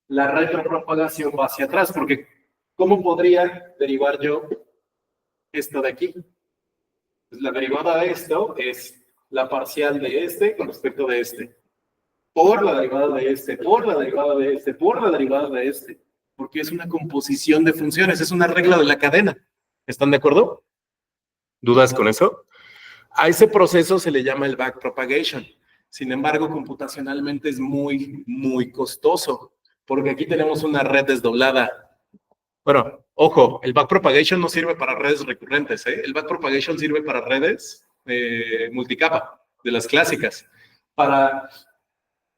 S1: La retropropagación va hacia atrás, porque ¿cómo podría derivar yo esto de aquí? Pues la derivada de esto es la parcial de este con respecto de este, por la derivada de este, por la derivada de este, por la derivada de este, porque es una composición de funciones, es una regla de la cadena. ¿Están de acuerdo? ¿Dudas con eso? A ese proceso se le llama el backpropagation. Sin embargo, computacionalmente es muy, muy costoso, porque aquí tenemos una red desdoblada. Bueno, ojo, el backpropagation no sirve para redes recurrentes, ¿eh? El backpropagation sirve para redes multicapa, de las clásicas. Para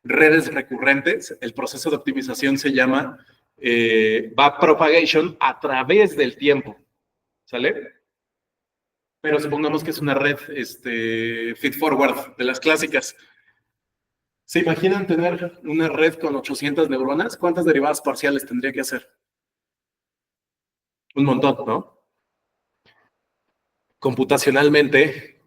S1: redes recurrentes, el proceso de optimización se llama backpropagation a través del tiempo, ¿sale? Pero supongamos que es una red feed forward de las clásicas. ¿Se imaginan tener una red con 800 neuronas? ¿Cuántas derivadas parciales tendría que hacer? Un montón, ¿no? Computacionalmente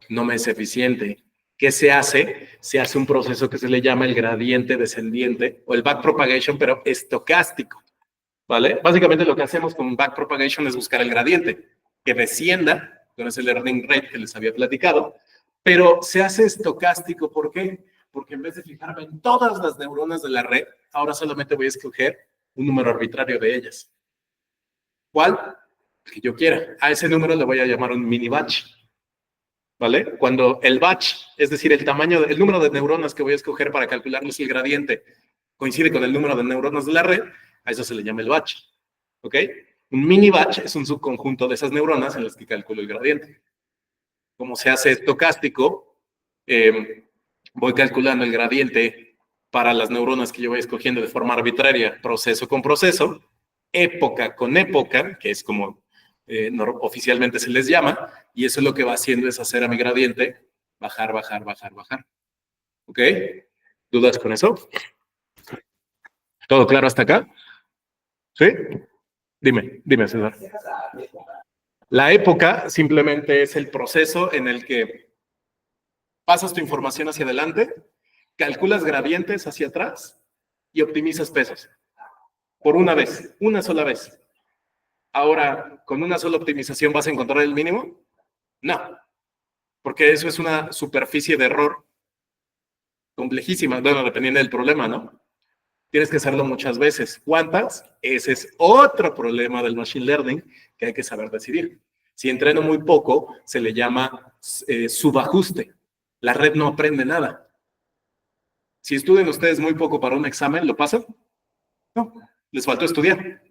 S1: no me es eficiente. ¿Qué se hace? Se hace un proceso que se le llama el gradiente descendiente o el backpropagation, pero estocástico, ¿vale? Básicamente lo que hacemos con backpropagation es buscar el gradiente, que descienda, con ese learning rate que les había platicado, pero se hace estocástico. ¿Por qué? Porque en vez de fijarme en todas las neuronas de la red, ahora solamente voy a escoger un número arbitrario de ellas. ¿Cuál? El que yo quiera. A ese número le voy a llamar un mini batch. ¿Vale? Cuando el batch, es decir, el número de neuronas que voy a escoger para calcularles el gradiente, coincide con el número de neuronas de la red, a eso se le llama el batch. ¿Ok? Un mini batch es un subconjunto de esas neuronas en las que calculo el gradiente. Como se hace estocástico, voy calculando el gradiente para las neuronas que yo voy escogiendo de forma arbitraria, proceso con proceso, época con época, que es como oficialmente se les llama, y eso lo que va haciendo es hacer a mi gradiente bajar, bajar, bajar, bajar. ¿Ok? ¿Dudas con eso? ¿Todo claro hasta acá? ¿Sí? Dime, César. La época simplemente es el proceso en el que pasas tu información hacia adelante, calculas gradientes hacia atrás y optimizas pesos. Por una sola vez. Ahora, ¿con una sola optimización vas a encontrar el mínimo? No, porque eso es una superficie de error complejísima, bueno, dependiendo del problema, ¿no? Tienes que hacerlo muchas veces. ¿Cuántas? Ese es otro problema del machine learning que hay que saber decidir. Si entreno muy poco, se le llama subajuste. La red no aprende nada. Si estudian ustedes muy poco para un examen, ¿lo pasan? No, les faltó estudiar.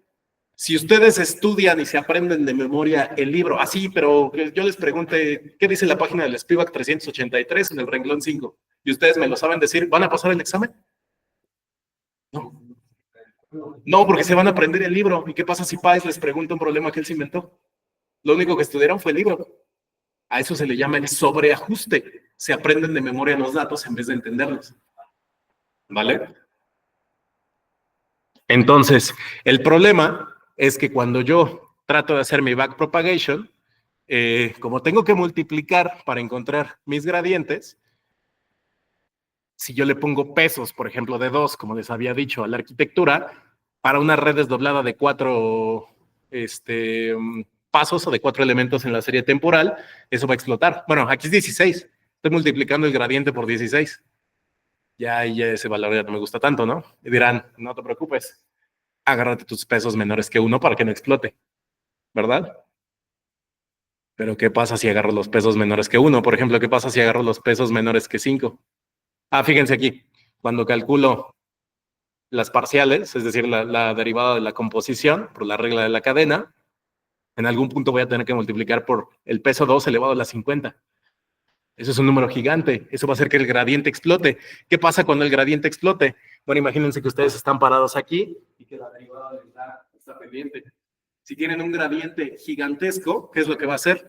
S1: Si ustedes estudian y se aprenden de memoria el libro, así, pero yo les pregunte, ¿qué dice la página del Spivak 383 en el renglón 5? Y ustedes me lo saben decir, ¿van a pasar el examen? No. No, porque se van a aprender el libro. ¿Y qué pasa si Páez les pregunta un problema que él se inventó? Lo único que estudiaron fue el libro. A eso se le llama el sobreajuste. Se aprenden de memoria los datos en vez de entenderlos. ¿Vale? Entonces, el problema es que cuando yo trato de hacer mi backpropagation, como tengo que multiplicar para encontrar mis gradientes, si yo le pongo pesos, por ejemplo, de 2, como les había dicho, a la arquitectura, para una red desdoblada de 4 pasos o de 4 elementos en la serie temporal, eso va a explotar. Bueno, aquí es 16. Estoy multiplicando el gradiente por 16. Ya ese valor ya no me gusta tanto, ¿no? Y dirán, no te preocupes, agárrate tus pesos menores que 1 para que no explote, ¿verdad? Pero ¿qué pasa si agarro los pesos menores que 1? Por ejemplo, ¿qué pasa si agarro los pesos menores que 5? Ah, fíjense aquí, cuando calculo las parciales, es decir, la derivada de la composición por la regla de la cadena, en algún punto voy a tener que multiplicar por el peso 2 elevado a la 50. Eso es un número gigante. Eso va a hacer que el gradiente explote. ¿Qué pasa cuando el gradiente explote? Bueno, imagínense que ustedes están parados aquí y que la derivada está pendiente. Si tienen un gradiente gigantesco, ¿qué es lo que va a hacer?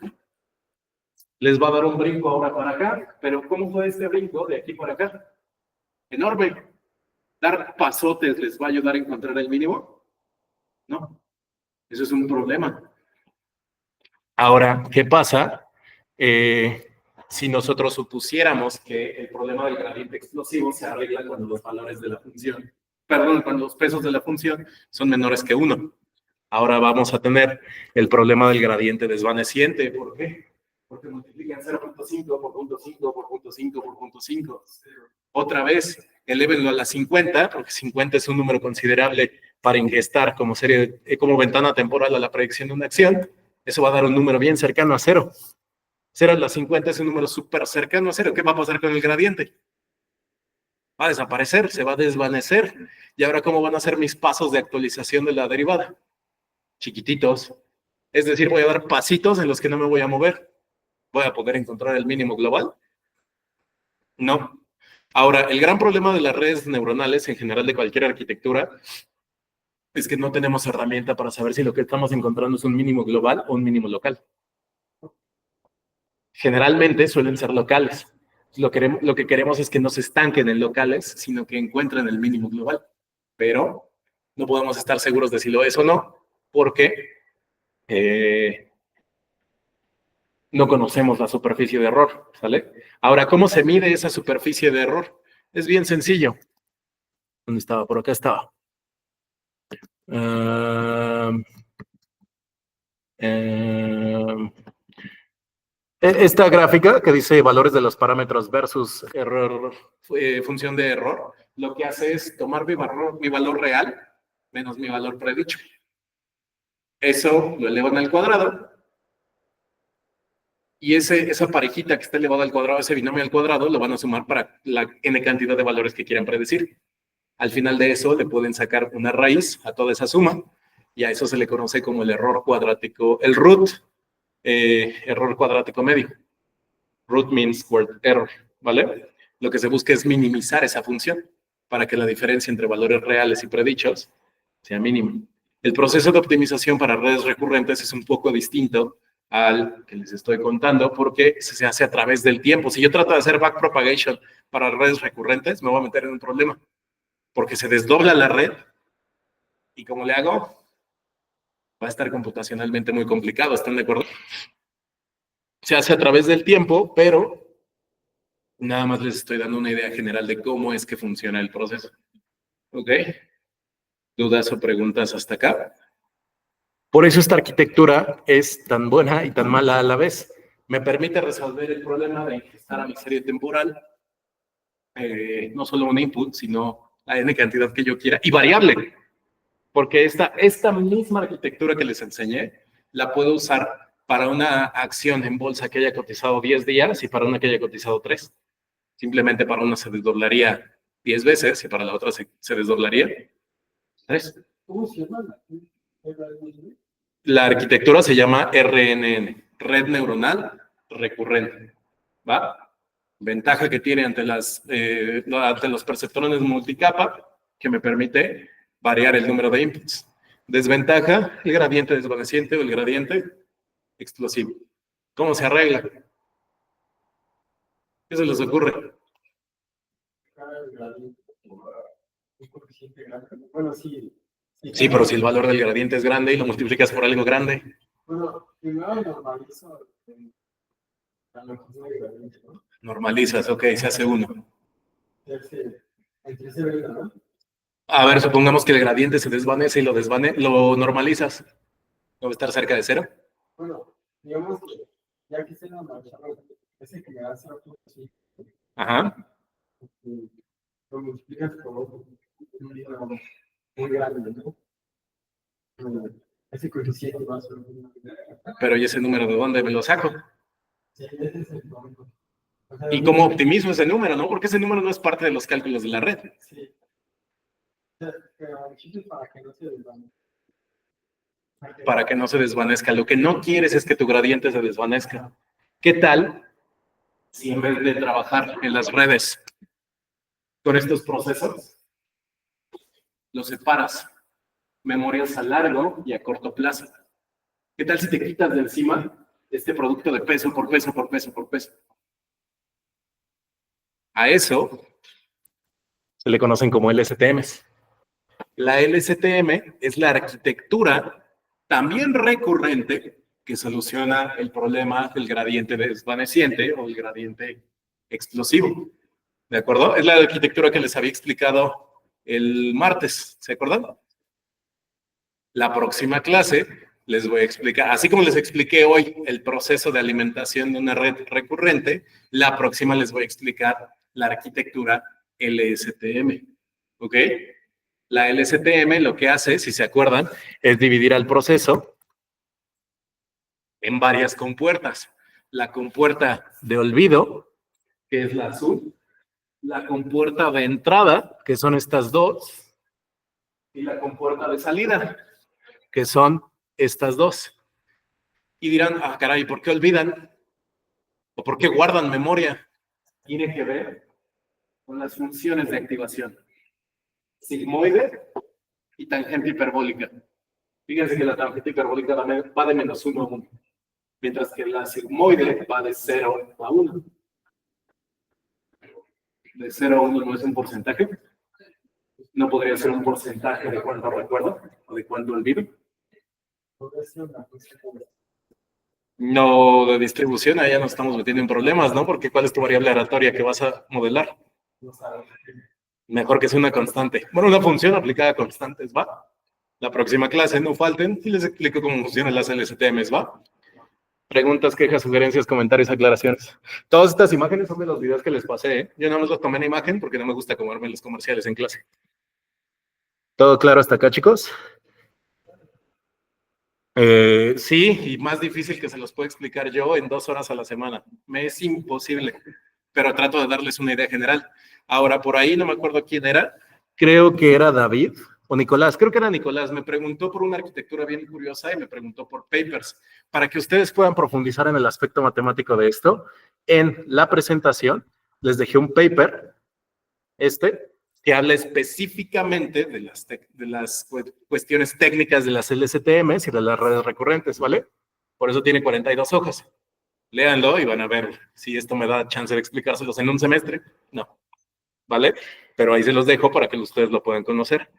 S1: Les va a dar un brinco ahora para acá, pero ¿cómo fue este brinco de aquí para acá? Enorme. ¿Dar pasotes les va a ayudar a encontrar el mínimo? No, eso es un problema. Ahora, ¿qué pasa si nosotros supusiéramos que el problema del gradiente explosivo se arregla cuando los valores de la función, perdón, cuando los pesos de la función son menores que 1? Ahora vamos a tener el problema del gradiente desvaneciente. ¿Por qué? Porque multiplican 0.5 por 0.5 por 0.5 por 0.5. Otra vez, elévenlo a la 50, porque 50 es un número considerable para ingestar como como ventana temporal a la predicción de una acción. Eso va a dar un número bien cercano a 0. 0 a la 50 es un número súper cercano a 0. ¿Qué va a pasar con el gradiente? Va a desaparecer, se va a desvanecer. ¿Y ahora cómo van a ser mis pasos de actualización de la derivada? Chiquititos. Es decir, voy a dar pasitos en los que no me voy a mover. ¿Voy a poder encontrar el mínimo global? No. Ahora, el gran problema de las redes neuronales en general de cualquier arquitectura es que no tenemos herramienta para saber si lo que estamos encontrando es un mínimo global o un mínimo local. Generalmente suelen ser locales. Lo que queremos es que no se estanquen en locales, sino que encuentren el mínimo global. Pero no podemos estar seguros de si lo es o no, porque no conocemos la superficie de error, ¿sale? Ahora, ¿cómo se mide esa superficie de error? Es bien sencillo. ¿Dónde estaba? Por acá estaba. Esta gráfica que dice valores de los parámetros versus error, función de error, lo que hace es tomar mi valor real menos mi valor predicho. Eso lo elevan al cuadrado y esa parejita que está elevada al cuadrado, ese binomio al cuadrado, lo van a sumar para la n cantidad de valores que quieran predecir. Al final de eso le pueden sacar una raíz a toda esa suma y a eso se le conoce como el error cuadrático, el root, error cuadrático medio. Root mean squared error, ¿vale? Lo que se busca es minimizar esa función para que la diferencia entre valores reales y predichos sea mínima. El proceso de optimización para redes recurrentes es un poco distinto al que les estoy contando porque se hace a través del tiempo. Si yo trato de hacer backpropagation para redes recurrentes, me voy a meter en un problema porque se desdobla la red y ¿cómo le hago? Va a estar computacionalmente muy complicado, ¿están de acuerdo? Se hace a través del tiempo, pero Nada más les estoy dando una idea general de cómo es que funciona el proceso. ¿Ok? ¿Dudas o preguntas hasta acá? Por eso esta arquitectura es tan buena y tan mala a la vez. Me permite resolver el problema de ingestar a mi serie temporal no solo un input, sino la n cantidad que yo quiera y variable. Porque esta misma arquitectura que les enseñé la puedo usar para una acción en bolsa que haya cotizado 10 días y para una que haya cotizado 3. Simplemente para una se desdoblaría 10 veces y para la otra se desdoblaría 3.
S3: ¿Cómo se llama?
S1: La arquitectura se llama RNN, red neuronal recurrente. ¿Va? Ventaja que tiene ante los perceptrones multicapa, que me permite variar el número de inputs. Desventaja, el gradiente desvaneciente o el gradiente explosivo. ¿Cómo se arregla? ¿Qué se les ocurre?
S3: Bueno, sí.
S1: Sí, pero si el valor del gradiente es grande y lo multiplicas por algo grande.
S3: Bueno, primero normalizo la longitud del gradiente, ¿no?
S1: Normalizas, ok, se hace 1.
S3: Entre 0 y 1, ¿no?
S1: A ver, supongamos que el gradiente se desvanece y lo normalizas. ¿No va a estar cerca de 0?
S3: Bueno, digamos que ya que se normaliza, ese que me da 0.5.
S1: Ajá.
S3: Lo multiplicas por un número muy grande, ¿no? Ese coeficiente va a ser un...
S1: Pero ¿y ese número de dónde me lo saco?
S3: Sí, ese es el problema. O sea,
S1: ¿Y cómo optimizo ese número, no? Porque ese número no es parte de los cálculos de la red.
S3: Sí. Pero el chiste es para que no se desvanezca.
S1: Para que no se desvanezca. Lo que no quieres es que tu gradiente se desvanezca. ¿Qué tal si en vez de trabajar en las redes con estos procesos, los separas? Memorias a largo y a corto plazo. ¿Qué tal si te quitas de encima este producto de peso por peso por peso por peso? A eso se le conocen como LSTMs. La LSTM es la arquitectura también recurrente que soluciona el problema del gradiente desvaneciente o el gradiente explosivo. ¿De acuerdo? Es la arquitectura que les había explicado el martes. ¿Se acuerdan? La próxima clase les voy a explicar, así como les expliqué hoy el proceso de alimentación de una red recurrente, la próxima les voy a explicar la arquitectura LSTM. ¿Ok? La LSTM lo que hace, si se acuerdan, es dividir al proceso en varias compuertas. La compuerta de olvido, que es la azul, la compuerta de entrada, que son estas dos, y la compuerta de salida, que son estas dos. Y dirán, ah, caray, ¿por qué olvidan? ¿O por qué guardan memoria? Tiene que ver con las funciones de activación. Sigmoide y tangente hiperbólica. Fíjense que la tangente hiperbólica va de menos 1 a 1, mientras que la sigmoide va de 0 a 1. De 0 a 1 no es un porcentaje. No podría ser un porcentaje de cuánto recuerdo o de cuánto olvido. No, de distribución, ahí ya nos estamos metiendo en problemas, ¿no? Porque ¿cuál es tu variable aleatoria que vas a modelar? Mejor que sea una constante. Bueno, una función aplicada a constantes, ¿va? La próxima clase, no falten, y les explico cómo funcionan las LSTMs, ¿va? Preguntas, quejas, sugerencias, comentarios, aclaraciones. Todas estas imágenes son de los videos que les pasé, ¿eh? Yo no más los tomé en imagen porque no me gusta comerme los comerciales en clase. ¿Todo claro hasta acá, chicos? Sí, y más difícil que se los puedo explicar yo en 2 horas a la semana. Me es imposible, pero trato de darles una idea general. Ahora, por ahí no me acuerdo quién era, creo que era David o Nicolás, creo que era Nicolás, me preguntó por una arquitectura bien curiosa y me preguntó por papers. Para que ustedes puedan profundizar en el aspecto matemático de esto, en la presentación les dejé un paper, que habla específicamente de las cuestiones técnicas de las LSTMs y de las redes recurrentes, ¿vale? Por eso tiene 42 hojas. Léanlo y van a ver si esto me da chance de explicárselos en un semestre. No, ¿vale? Pero ahí se los dejo para que ustedes lo puedan conocer.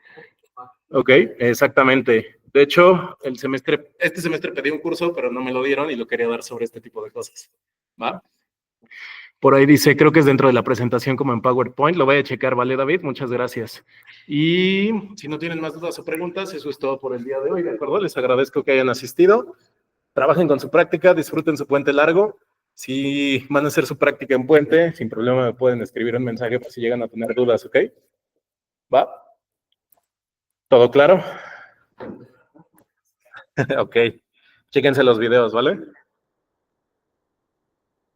S1: Ok, exactamente. De hecho, este semestre pedí un curso, pero no me lo dieron y lo quería dar sobre este tipo de cosas. ¿Va? Por ahí dice, creo que es dentro de la presentación como en PowerPoint. Lo voy a checar, ¿vale, David? Muchas gracias. Y si no tienen más dudas o preguntas, eso es todo por el día de hoy, ¿de acuerdo? Les agradezco que hayan asistido. Trabajen con su práctica, disfruten su puente largo. Si van a hacer su práctica en puente, sin problema me pueden escribir un mensaje por si llegan a tener dudas, ¿ok? ¿Va? ¿Todo claro? Ok. Chéquense los videos, ¿vale?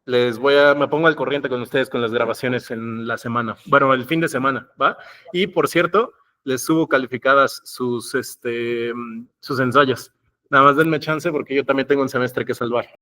S1: Me pongo al corriente con ustedes con las grabaciones en la semana. Bueno, el fin de semana, ¿va? Y por cierto, les subo calificadas sus ensayos. Nada más denme chance porque yo también tengo un semestre que salvar.